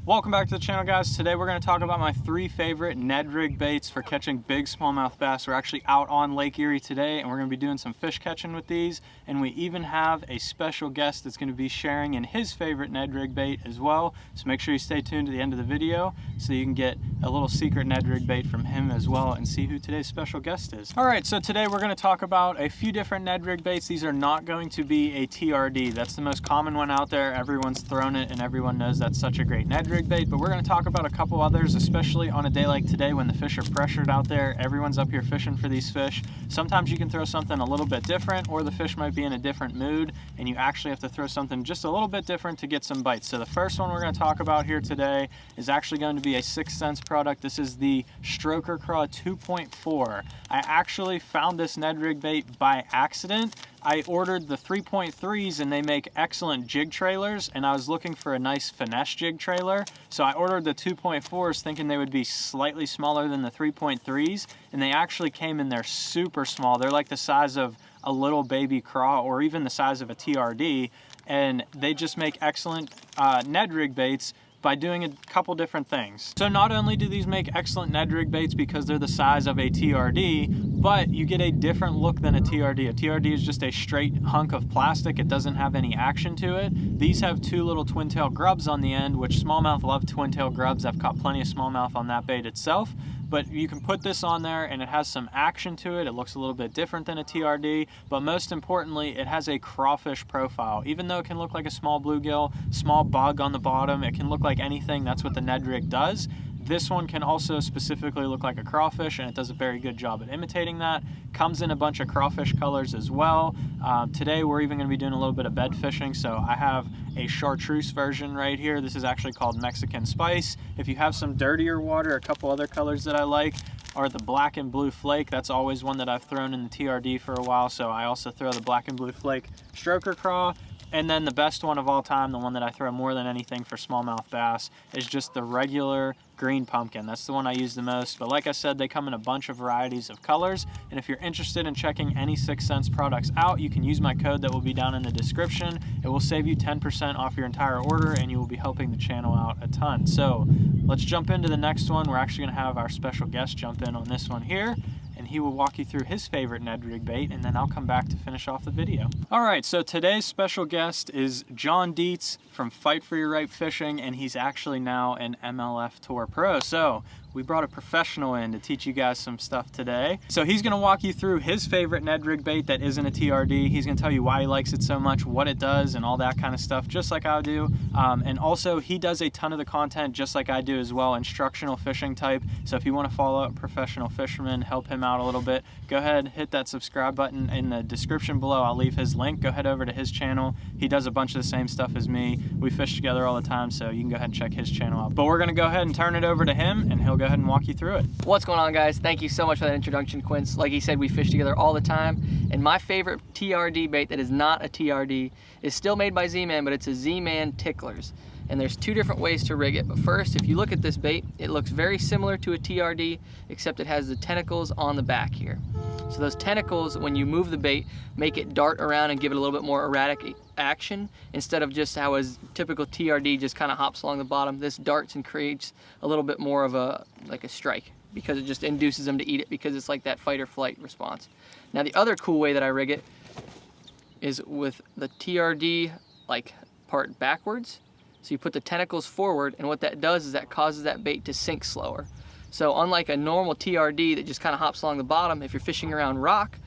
Welcome back to the channel, guys. Today we're going to talk about my 3 favorite Ned rig baits for catching big smallmouth bass. We're actually out on Lake Erie today and we're going to be doing some fish catching with these, and we even have a special guest that's going to be sharing in his favorite Ned rig bait as well. So make sure you stay tuned to the end of the video so you can get a little secret Ned rig bait from him as well and see who today's special guest is. Alright, so today we're going to talk about a few different Ned rig baits. These are not going to be a TRD. That's the most common one out there. Everyone's thrown it and everyone knows that's such a great Ned rig bait, but we're going to talk about a couple others, especially on a day like today when the fish are pressured out there. Everyone's up here fishing for these fish. Sometimes you can throw something a little bit different, or the fish might be in a different mood and you actually have to throw something just a little bit different to get some bites. So the first one we're going to talk about here today is actually going to be a 6th Sense product. This is the Stroker Craw 2.4. I actually found this Ned rig bait by accident. I ordered the 3.3s and they make excellent jig trailers, and I was looking for a nice finesse jig trailer. So I ordered the 2.4s thinking they would be slightly smaller than the 3.3s, and they actually came in there super small. They're like the size of a little baby craw or even the size of a TRD, and they just make excellent Ned rig baits by doing a couple different things. So not only do these make excellent Ned rig baits because they're the size of a TRD, but you get a different look than a TRD. A TRD is just a straight hunk of plastic. It doesn't have any action to it. These have 2 little twin tail grubs on the end, which smallmouth love twin tail grubs. I've caught plenty of smallmouth on that bait itself. But you can put this on there and it has some action to it. It looks a little bit different than a TRD, but most importantly, it has a crawfish profile. Even though it can look like a small bluegill, small bug on the bottom, it can look like anything. That's what the Ned rig does. This one can also specifically look like a crawfish, and it does a very good job at imitating that. Comes in a bunch of crawfish colors as well. Today we're even going to be doing a little bit of bed fishing, so I have a chartreuse version right here. This is actually called Mexican Spice. If you have some dirtier water, a couple other colors that I like are the black and blue flake. That's always one that I've thrown in the TRD for a while, so I also throw the black and blue flake Stroker Craw. And then the best one of all time, the one that I throw more than anything for smallmouth bass, is just the regular green pumpkin. That's the one I use the most. But like I said, they come in a bunch of varieties of colors. And if you're interested in checking any 6th Sense products out, you can use my code that will be down in the description. It will save you 10% off your entire order, and you will be helping the channel out a ton. So let's jump into the next one. We're actually going to have our special guest jump in on this one here, and he will walk you through his favorite Ned rig bait, and then I'll come back to finish off the video. All right, so today's special guest is John Dietz from Fight for Your Right Fishing, and he's actually now an MLF Tour Pro. So we brought a professional in to teach you guys some stuff today. So he's gonna walk you through his favorite Ned rig bait that isn't a TRD. He's gonna tell you why he likes it so much, what it does, and all that kind of stuff, just like I do. And also, he does a ton of the content just like I do as well, instructional fishing type. So if you wanna follow a professional fisherman, help him out a little bit, go ahead, hit that subscribe button in the description below. I'll leave his link. Go head over to his channel. He does a bunch of the same stuff as me. We fish together all the time, so you can go ahead and check his channel out. But we're gonna go ahead and turn it over to him, and he'll go ahead and walk you through it. What's going on, guys? Thank you so much for that introduction, Quince. Like he said, we fish together all the time, and my favorite TRD bait that is not a TRD is still made by ZMan, but it's a ZMan Ticklers. And there's 2 different ways to rig it. But first, if you look at this bait, it looks very similar to a TRD, except it has the tentacles on the back here. So those tentacles, when you move the bait, make it dart around and give it a little bit more erratic action, instead of just how a typical TRD just kind of hops along the bottom. This darts and creates a little bit more of a strike, because it just induces them to eat it, because it's like that fight or flight response. Now the other cool way that I rig it is with the TRD like part backwards. So you put the tentacles forward, and what that does is that causes that bait to sink slower. So unlike a normal TRD that just kind of hops along the bottom, if you're fishing around rock,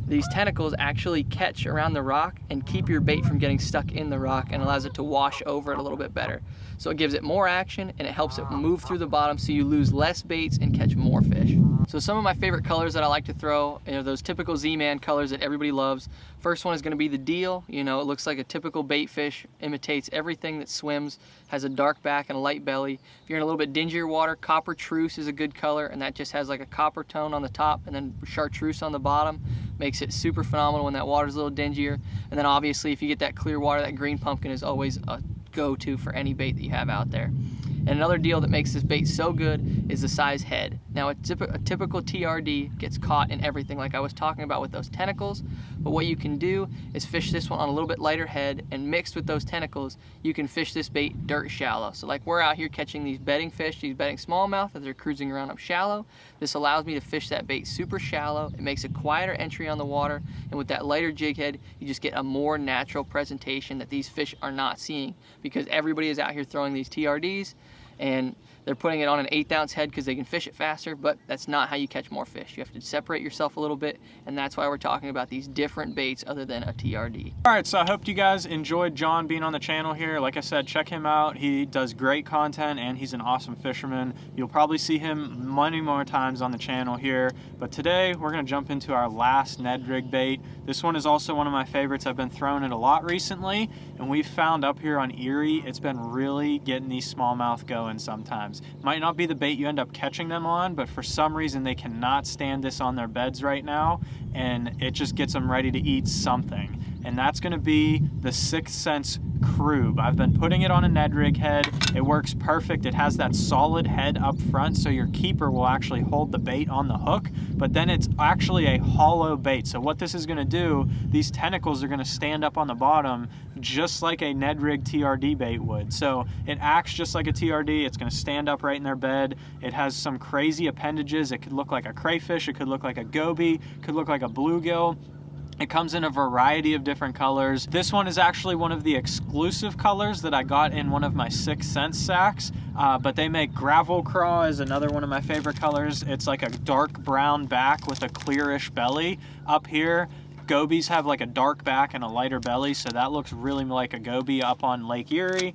these tentacles actually catch around the rock and keep your bait from getting stuck in the rock, and allows it to wash over it a little bit better. So it gives it more action and it helps it move through the bottom, so you lose less baits and catch more fish. So some of my favorite colors that I like to throw are those typical ZMan colors that everybody loves. First one is going to be the deal. You know, it looks like a typical bait fish, imitates everything that swims, has a dark back and a light belly. If you're in a little bit dingier water, copper truce is a good color, and that just has like a copper tone on the top and then chartreuse on the bottom. Makes it super phenomenal when that water's a little dingier. And then obviously if you get that clear water, that green pumpkin is always a go-to for any bait that you have out there. And another deal that makes this bait so good is the size head. Now a typical TRD gets caught in everything like I was talking about with those tentacles, but what you can do is fish this one on a little bit lighter head, and mixed with those tentacles you can fish this bait dirt shallow. So like we're out here catching these bedding fish, these bedding smallmouth as they're cruising around up shallow. This allows me to fish that bait super shallow. It makes a quieter entry on the water, and with that lighter jig head you just get a more natural presentation that these fish are not seeing, because everybody is out here throwing these TRDs and they're putting it on an 1/8 ounce head because they can fish it faster, but that's not how you catch more fish. You have to separate yourself a little bit, and that's why we're talking about these different baits other than a TRD. All right, so I hope you guys enjoyed John being on the channel here. Like I said, check him out. He does great content and he's an awesome fisherman. You'll probably see him many more times on the channel here, but today we're gonna jump into our last Ned rig bait. This one is also one of my favorites. I've been throwing it a lot recently, and we've found up here on Erie, it's been really getting these smallmouth going sometimes. Might not be the bait you end up catching them on, but for some reason they cannot stand this on their beds right now, and it just gets them ready to eat something. And that's gonna be the 6th Sense Croob. I've been putting it on a Ned rig head. It works perfect. It has that solid head up front, so your keeper will actually hold the bait on the hook, but then it's actually a hollow bait. So what this is gonna do, these tentacles are gonna stand up on the bottom just like a Ned rig TRD bait would. So it acts just like a TRD. It's gonna stand up right in their bed. It has some crazy appendages. It could look like a crayfish, it could look like a goby, it could look like a bluegill. It comes in a variety of different colors. This one is actually one of the exclusive colors that I got in one of my 6th Sense sacks, but they make gravel craw is another one of my favorite colors. It's like a dark brown back with a clearish belly. Up here, gobies have like a dark back and a lighter belly, so that looks really like a goby up on Lake Erie.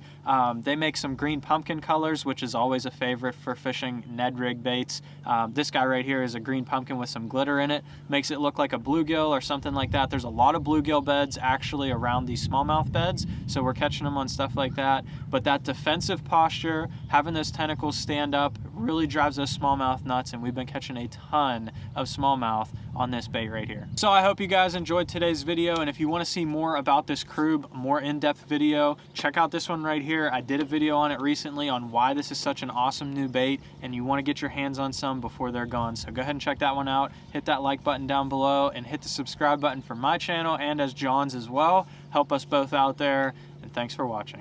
They make some green pumpkin colors, which is always a favorite for fishing Ned rig baits. This guy right here is a green pumpkin with some glitter in it. Makes it look like a bluegill or something like that. There's a lot of bluegill beds actually around these smallmouth beds, so we're catching them on stuff like that. But that defensive posture, having those tentacles stand up, really drives those smallmouth nuts, and we've been catching a ton of smallmouth on this bait right here. So I hope you guys enjoyed today's video, and if you want to see more about this Croob, more in-depth video, check out this one right here. I did a video on it recently on why this is such an awesome new bait, and you want to get your hands on some before they're gone. So go ahead and check that one out. Hit that like button down below and hit the subscribe button for my channel and as John's as well. Help us both out there, and thanks for watching.